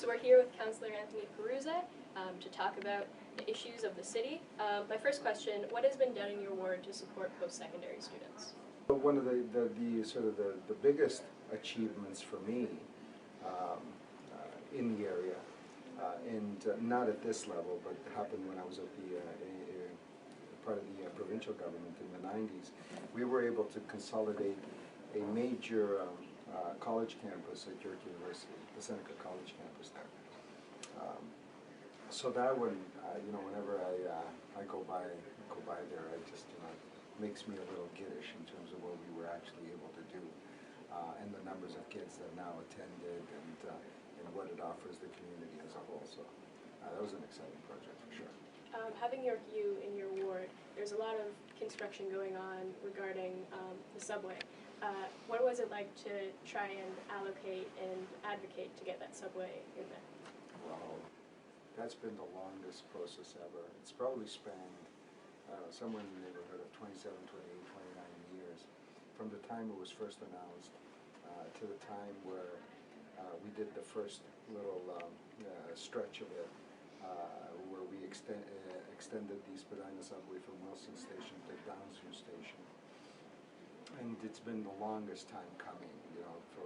So we're here with Councilor Perruzza to talk about the issues of the city. My first question, what has been done in your ward to support post-secondary students? One of the biggest achievements for me in the area, and not at this level, but happened when I was at the part of the provincial government in the 90s, we were able to consolidate a major college campus at York University, the Seneca College campus there. So that one, whenever I go by there, I just, it makes me a little giddish in terms of what we were actually able to do, and the numbers of kids that now attended, and what it offers the community as a whole. So that was an exciting project for sure. Having York U in your ward, there's a lot of construction going on regarding the subway. What was it like to try and allocate and advocate to get that subway in there? Well, that's been the longest process ever. It's probably spanned somewhere in the neighborhood of 27, 28, 29 years, from the time it was first announced to the time where we did the first little stretch of it, where we extended the Spadina subway from Wilson Station to Downsview Station. And it's been the longest time coming,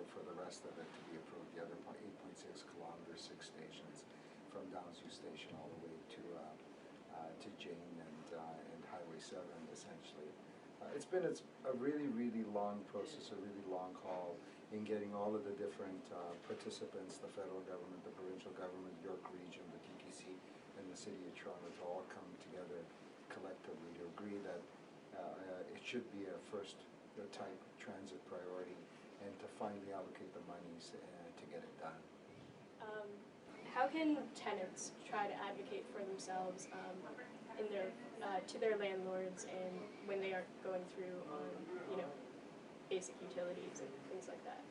for the rest of it to be approved. The other 8.6 kilometers, 6 stations, from Downsview Station all the way to Jane and Highway 7, essentially. It's been a really, really long process, a really long haul in getting all of the different participants, the federal government, the provincial government, York Region, the TTC, and the City of Toronto to all come together collectively to agree that it should be a first type transit priority, and to finally allocate the monies to get it done. How can tenants try to advocate for themselves in their to their landlords, and when they are going through on basic utilities and things like that?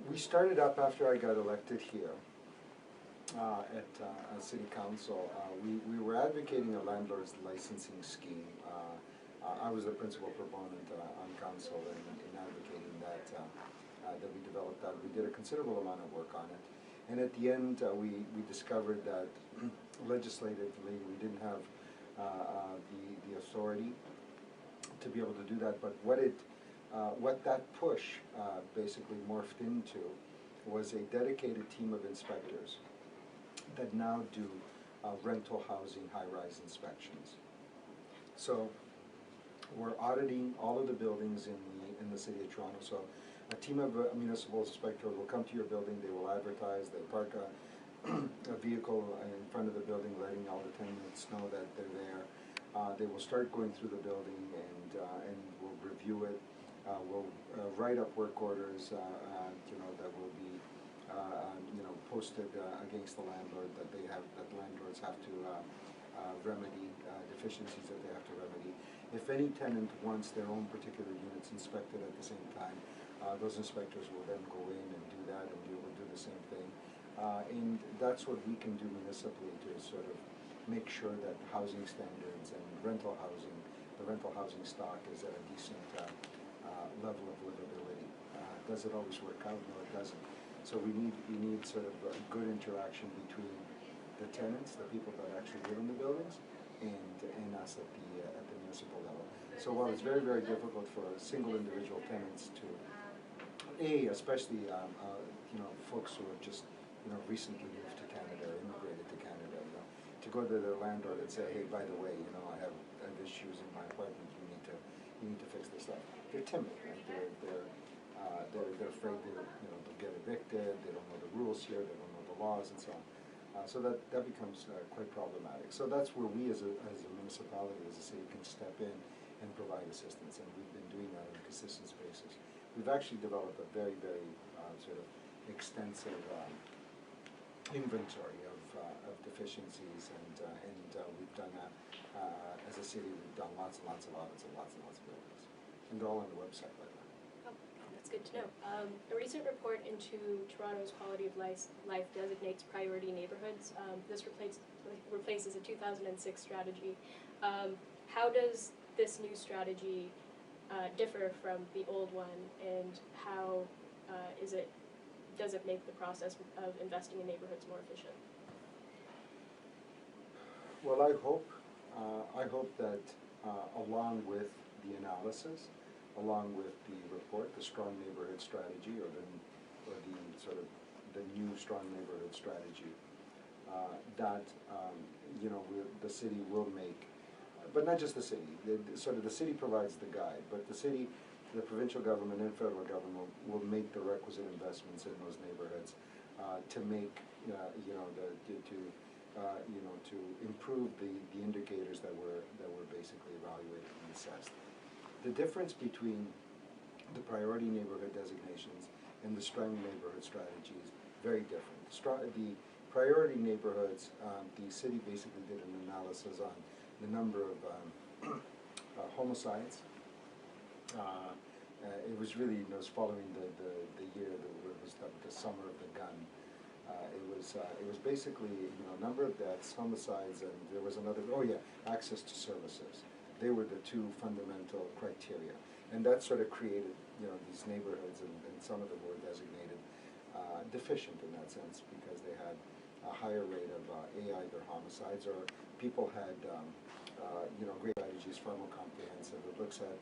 We started up after I got elected here at City Council. We were advocating a landlord's licensing scheme. I was the principal proponent on council in advocating that we developed that. We did a considerable amount of work on it. And at the end, we discovered that legislatively we didn't have the authority to be able to do that. But what that push basically morphed into was a dedicated team of inspectors that now do rental housing high-rise inspections. So we're auditing all of the buildings in the City of Toronto. So a team of municipal inspectors will come to your building, they will advertise, they park a vehicle in front of the building, letting all the tenants know that they're there. They will start going through the building and we'll review it. We'll write up work orders, that will be posted against the landlord, that landlords have to remedy deficiencies that they have to remedy. If any tenant wants their own particular units inspected at the same time, those inspectors will then go in and do that, and we will do the same thing. And that's what we can do municipally to sort of make sure that housing standards and the rental housing stock is at a decent level of livability. Does it always work out? No, it doesn't. So we need sort of a good interaction between the tenants, the people that actually live in the buildings, and us at the municipal level. So while it's very, very difficult for single individual tenants to, especially folks who have just recently moved to Canada or immigrated to Canada, to go to their landlord and say, hey, by the way, I have issues in my apartment. You need to fix this up. They're timid, right? They're afraid they'll get evicted. They don't know the rules here. They don't know the laws and so on. So that becomes quite problematic. So that's where we as a municipality, as a city, can step in and provide assistance, and we've been doing that on a consistent basis. We've actually developed a very, very sort of extensive inventory of deficiencies, and we've done that as a city. We've done lots and lots of audits of lots and lots of buildings, and they're all on the website right now. Oh, that's good to know. A recent report into Toronto's quality of life designates priority neighborhoods. This replaces a 2006 strategy. How does this new strategy differ from the old one, and how is it does it make the process of investing in neighborhoods more efficient? Well, I hope that along with the analysis, along with the report, the strong neighborhood strategy, or the sort of the new strong neighborhood strategy, that the city will make, but not just the city. Sort of the city provides the guide, but the city, the provincial government and federal government will make the requisite investments in those neighborhoods to make to improve the indicators that were basically evaluated and assessed. The difference between the priority neighborhood designations and the strong neighborhood strategy is very different. The priority neighborhoods, the city basically did an analysis on the number of homicides. It was really, it was following the year that it was the summer of the gun. It was basically, number of deaths, homicides, and there was another, access to services. They were the two fundamental criteria. And that sort of created, these neighborhoods, and some of them were designated deficient in that sense because they had a higher rate of either homicides, or people had, great strategies, far more comprehensive. It looks at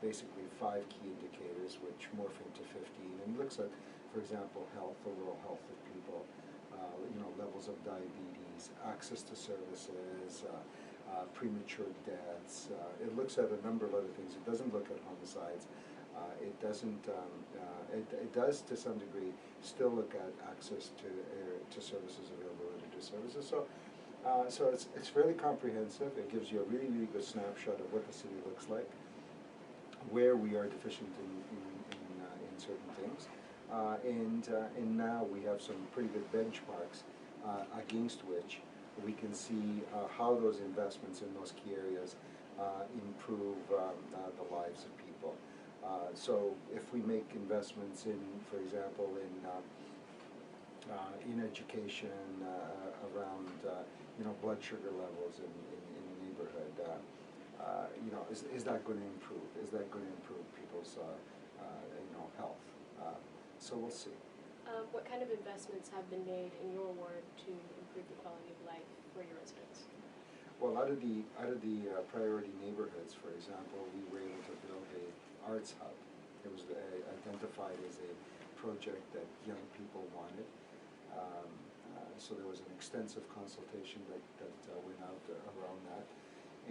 basically 5 key indicators which morph into 15, and looks at, for example, health, overall health of people, levels of diabetes, access to services, premature deaths. It looks at a number of other things. It doesn't look at homicides. It doesn't. It does to some degree still look at access to services, availability to services. So it's fairly comprehensive. It gives you a really good snapshot of what the city looks like, where we are deficient in certain things, and now we have some pretty good benchmarks against which we can see how those investments in those key areas improve the lives of people. So if we make investments in, for example, in education, around blood sugar levels in the neighborhood, is that going to improve? Is that going to improve people's health? So we'll see. What kind of investments have been made in your ward to improve the quality of life for your residents? Well, out of the priority neighborhoods, for example, we were able to build a arts hub. It was identified as a project that young people wanted. So there was an extensive consultation that went out around that,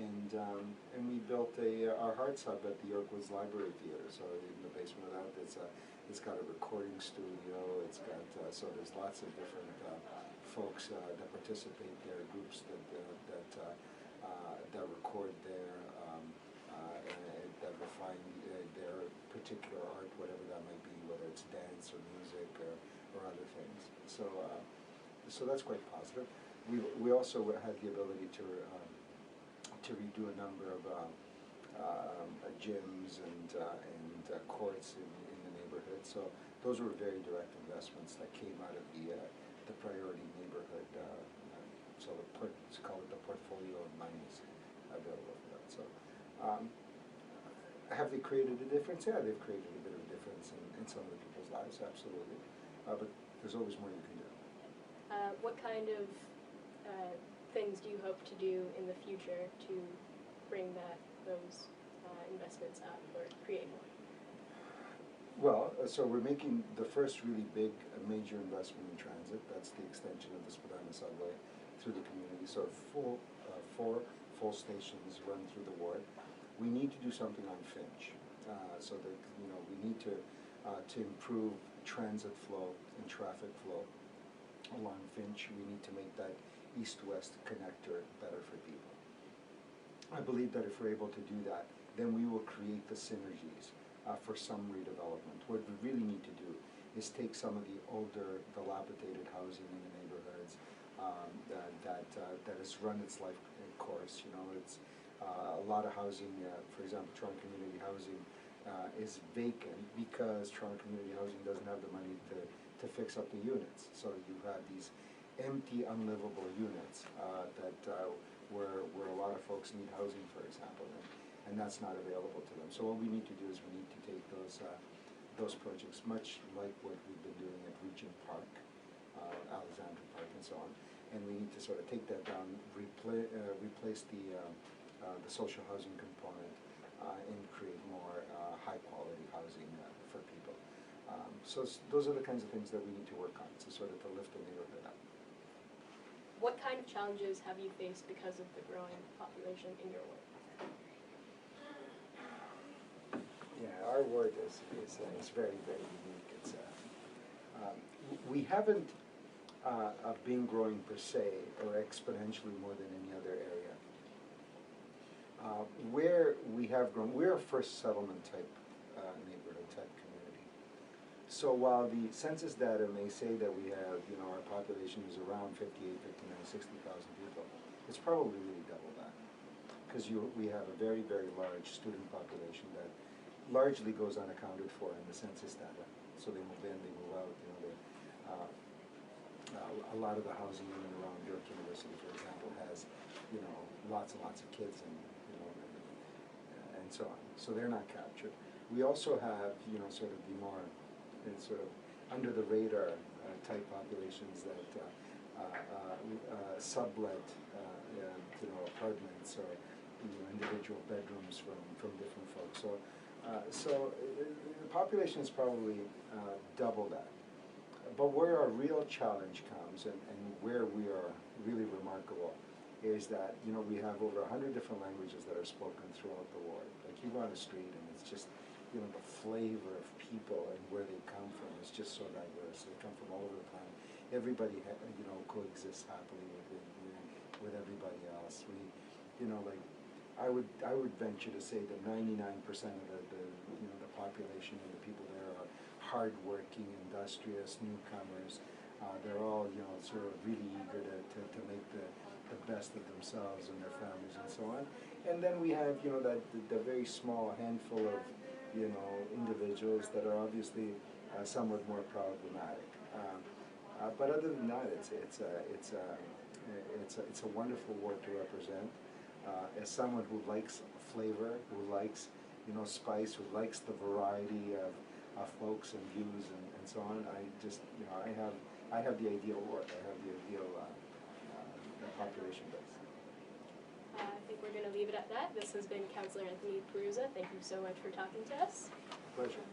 and we built our arts hub at the York Woods Library Theater. So in the basement of that, it's got a recording studio. It's got so there's lots of different folks that participate there, groups that record there, that refine their particular art, whatever that might be, whether it's dance or music or other things. So that's quite positive. We also had the ability to redo a number of gyms and courts in the neighborhood. So those were very direct investments that came out of the priority neighborhood. So let's call it the portfolio of monies available for that. So have they created a difference? Yeah, they've created a bit of a difference in some of the people's lives, absolutely. But there's always more you can do. What kind of things do you hope to do in the future to bring those investments up or create more? Well, so we're making the first really big major investment in transit. That's the extension of the Spadina subway through the community. So 4 full stations run through the ward. We need to do something on Finch, so that we need to improve transit flow and traffic flow along Finch. We need to make that east-west connector better for people. I believe that if we're able to do that, then we will create the synergies for some redevelopment. What we really need to do is take some of the older, dilapidated housing in the neighborhoods that has run its life course. It's a lot of housing, for example, Toronto Community Housing is vacant because Toronto Community Housing doesn't have the money to fix up the units. So you have these empty, unlivable units where a lot of folks need housing, for example, and that's not available to them. So what we need to do is we need to take those projects, much like what we've been doing at Regent Park, Alexandra Park, and so on. And we need to sort of take that down, replace the social housing component, and create more high-quality housing for people. So those are the kinds of things that we need to work on to sort of to lift the neighborhood up. What kind of challenges have you faced because of the growing population in your ward? Yeah, our ward is very, very unique. It's we haven't been growing per se or exponentially more than any other area. Where we have grown, we're a first settlement type neighborhood type community. So while the census data may say that we have, our population is around 58, 59, 60,000 people, it's probably really double that. Because we have a very, very large student population that largely goes unaccounted for in the census data. So they move in, they move out, a lot of the housing in and around York University, for example, has, lots and lots of kids and so on. So they're not captured. We also have, sort of the more sort of under the radar type populations that sublet, apartments or individual bedrooms from different folks. So the population is probably double that. But where our real challenge comes, and where we are really remarkable, is that we have over 100 different languages that are spoken throughout the ward. Like you go on the street and it's just the flavor of people and where they come from is just so diverse. They come from all over the planet. Everybody coexists happily with everybody else. I would venture to say that 99% of the population and the people there are hardworking, industrious newcomers. They're all sort of really eager to make the best of themselves and their families and so on. And then we have the very small handful of individuals that are obviously somewhat more problematic. But other than that, it's a wonderful ward to represent. As someone who likes flavor, who likes spice, who likes the variety of folks and views and so on, I have the ideal ward. I have the ideal population base. I think we're going to leave it at that. This has been Councilor Perruzza. Thank you so much for talking to us. Pleasure.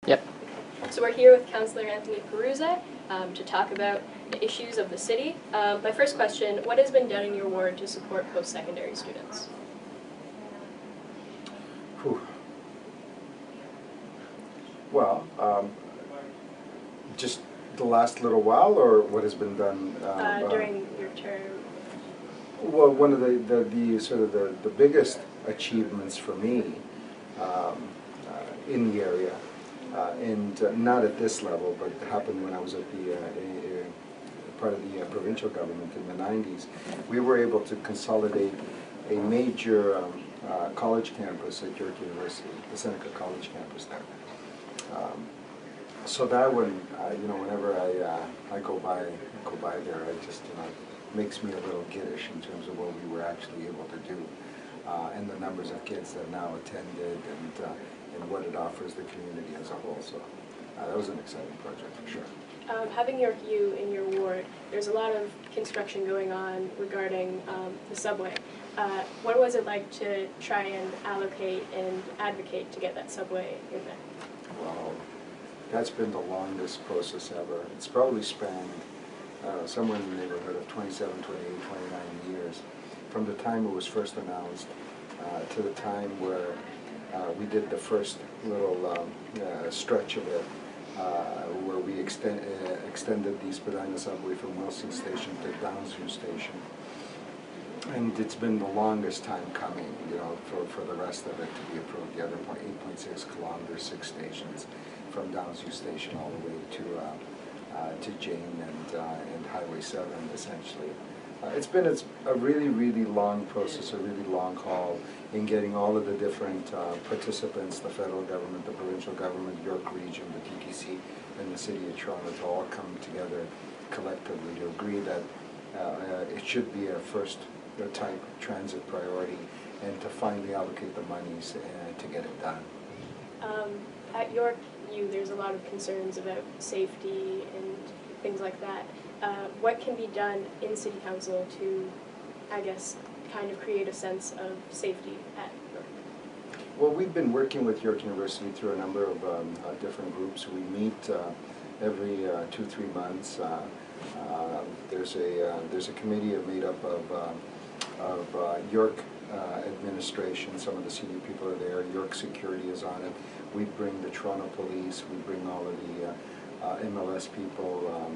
Yep. So we're here with Councilor Perruzza to talk about the issues of the city. My first question, what has been done in your ward to support post-secondary students? Whew. Well, just the last little while, or what has been done? During your term? Well, one of the sort of the biggest achievements for me in the area, and not at this level, but it happened when I was at the part of the provincial government in the 90s, we were able to consolidate a major college campus at York University, the Seneca College campus there. So that one, whenever I go by there, I just, makes me a little giddish in terms of what we were actually able to do, and the numbers of kids that now attended, and what it offers the community as a whole. So that was an exciting project for sure. Having York U in your ward, there's a lot of construction going on regarding the subway. What was it like to try and allocate and advocate to get that subway in there? Well, that's been the longest process ever. It's probably spanned somewhere in the neighborhood of 27, 28, 29 years, from the time it was first announced to the time where we did the first little stretch of it, where we extended the Spadina subway from Wilson Station to Downsview Station. And it's been the longest time coming, for the rest of it to be approved. The other 8.6 kilometers, 6 stations, from Downsview Station all the way to Jane and Highway 7, essentially. It's been a really, really long process, a really long haul in getting all of the different participants, the federal government, the provincial government, York Region, the TTC, and the City of Toronto to all come together collectively to agree that it should be a first type transit priority, and to finally allocate the monies to get it done. At York U, there's a lot of concerns about safety and things like that. What can be done in City Council to, I guess, kind of create a sense of safety at York? Well, we've been working with York University through a number of different groups. We meet every 2-3 months. There's a committee made up of York administration. Some of the senior people are there. York Security is on it. We bring the Toronto Police. We bring all of the MLS people,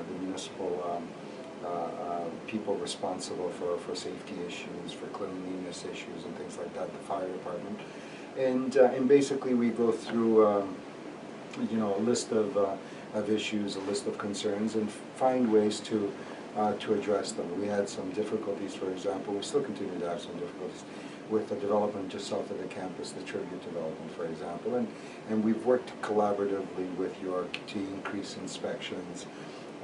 the municipal people responsible for safety issues, for cleanliness issues, and things like that. The fire department, and basically we go through a list of issues, a list of concerns, and find ways to address them. We had some difficulties, for example. We still continue to have some difficulties with the development just south of the campus, the Tribute development, for example, and we've worked collaboratively with York to increase inspections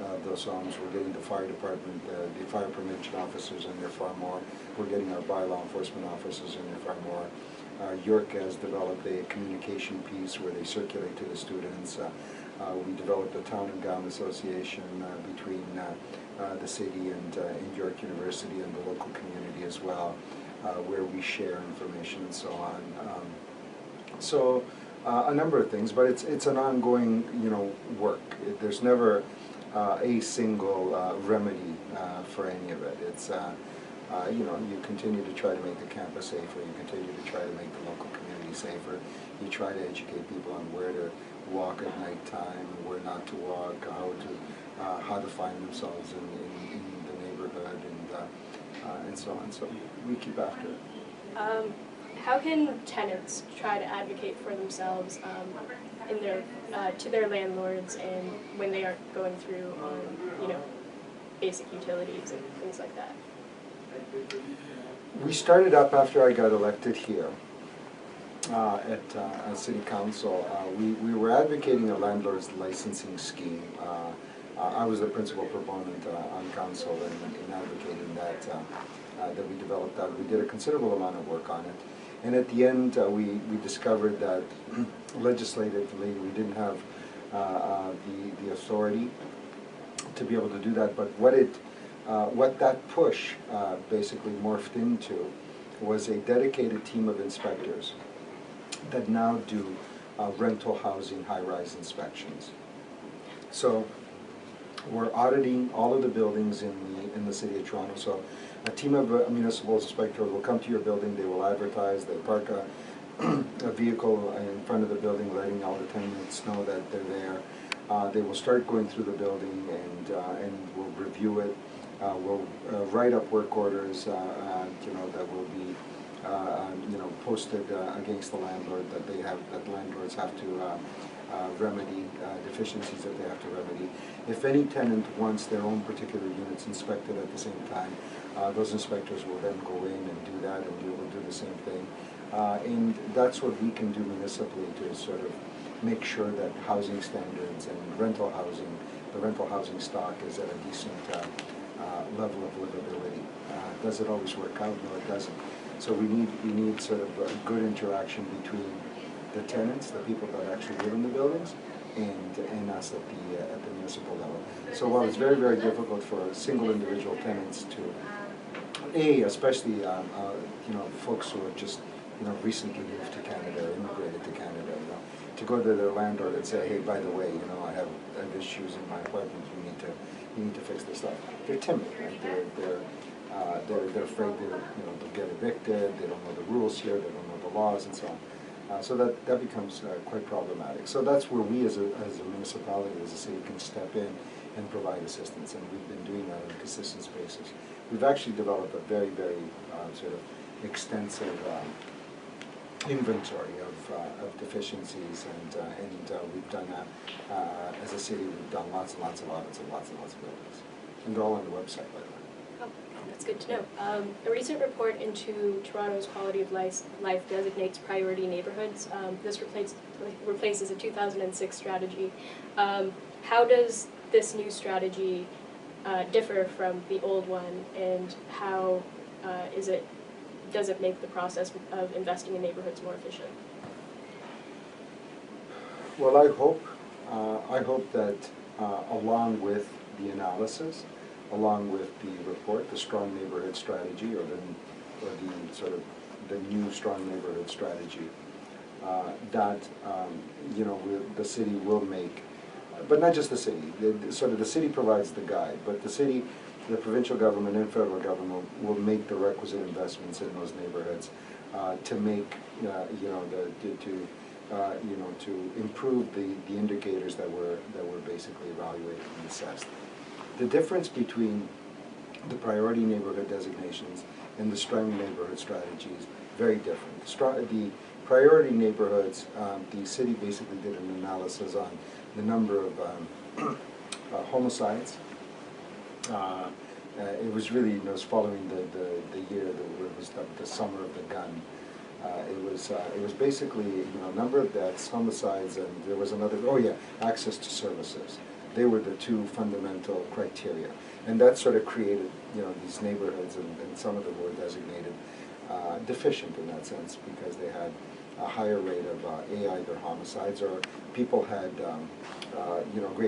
of those homes. We're getting the fire department, the fire prevention officers in there far more. We're getting our bylaw enforcement officers in there far more. York has developed a communication piece where they circulate to the students. We developed a town and gown association between the city and York University and the local community as well, where we share information and so on. So a number of things, but it's an ongoing work. There's never a single remedy for any of it. It's you continue to try to make the campus safer. You continue to try to make the local community safer. You try to educate people on where to walk at nighttime, where not to walk, how to find themselves in the neighborhood, and so on. So we keep after it. How can tenants try to advocate for themselves in their to their landlords, and when they aren't going through on basic utilities and things like that? We started up after I got elected here at City Council. We were advocating a landlord's licensing scheme. I was the principal proponent on council in advocating that we developed that. We did a considerable amount of work on it. And at the end, we discovered that legislatively we didn't have the authority to be able to do that. But what that push basically morphed into was a dedicated team of inspectors that now do rental housing high-rise inspections. So we're auditing all of the buildings in the city of Toronto. So a team of municipal inspectors will come to your building, they will advertise, they park a vehicle in front of the building, letting all the tenants know that they're there. They will start going through the building and we'll review it. We'll write up work orders, that will be, posted against the landlord that landlords have to remedy deficiencies that they have to remedy. If any tenant wants their own particular units inspected at the same time, those inspectors will then go in and do that, and we will do the same thing. And that's what we can do municipally to sort of make sure that housing standards and the rental housing stock is at a decent level of livability. Does it always work out? No, it doesn't. So we need sort of a good interaction between the tenants, the people that actually live in the buildings, and us at the municipal level. So while it's very, very difficult for single individual tenants to, especially folks who have just recently moved to Canada or immigrated to Canada, to go to their landlord and say, hey, by the way, I have issues in my apartment. You need to fix this up. They're timid, right? They're afraid they'll get evicted. They don't know the rules here. They don't know the laws and so on. So that becomes quite problematic. So that's where we as a municipality, as a city, can step in and provide assistance, and we've been doing that on a consistent basis. We've actually developed a very, very sort of extensive inventory of deficiencies, and we've done that as a city. We've done lots and lots of audits of lots and lots of buildings, and they're all on the website, by the way. Oh, that's good to know. A recent report into Toronto's quality of life designates priority neighborhoods. This replaces a 2006 strategy. How does this new strategy differ from the old one, and how does it make the process of investing in neighborhoods more efficient? Well, I hope that along with the analysis, along with the report, the strong neighborhood strategy, or the sort of the new strong neighborhood strategy, that the city will make, but not just the city. The city provides the guide, but the city, the provincial government and federal government will make the requisite investments in those neighborhoods to make to improve the indicators that were basically evaluated and assessed. The difference between the priority neighborhood designations and the strong neighborhood strategies very different. The priority neighborhoods, the city basically did an analysis on the number of homicides. It was really, it was following the year that it was the summer of the gun. It was basically number of deaths, homicides, and there was another. Access to services. They were the two fundamental criteria, and that sort of created these neighborhoods, and some of them were designated deficient in that sense because they had a higher rate of either homicides or people had great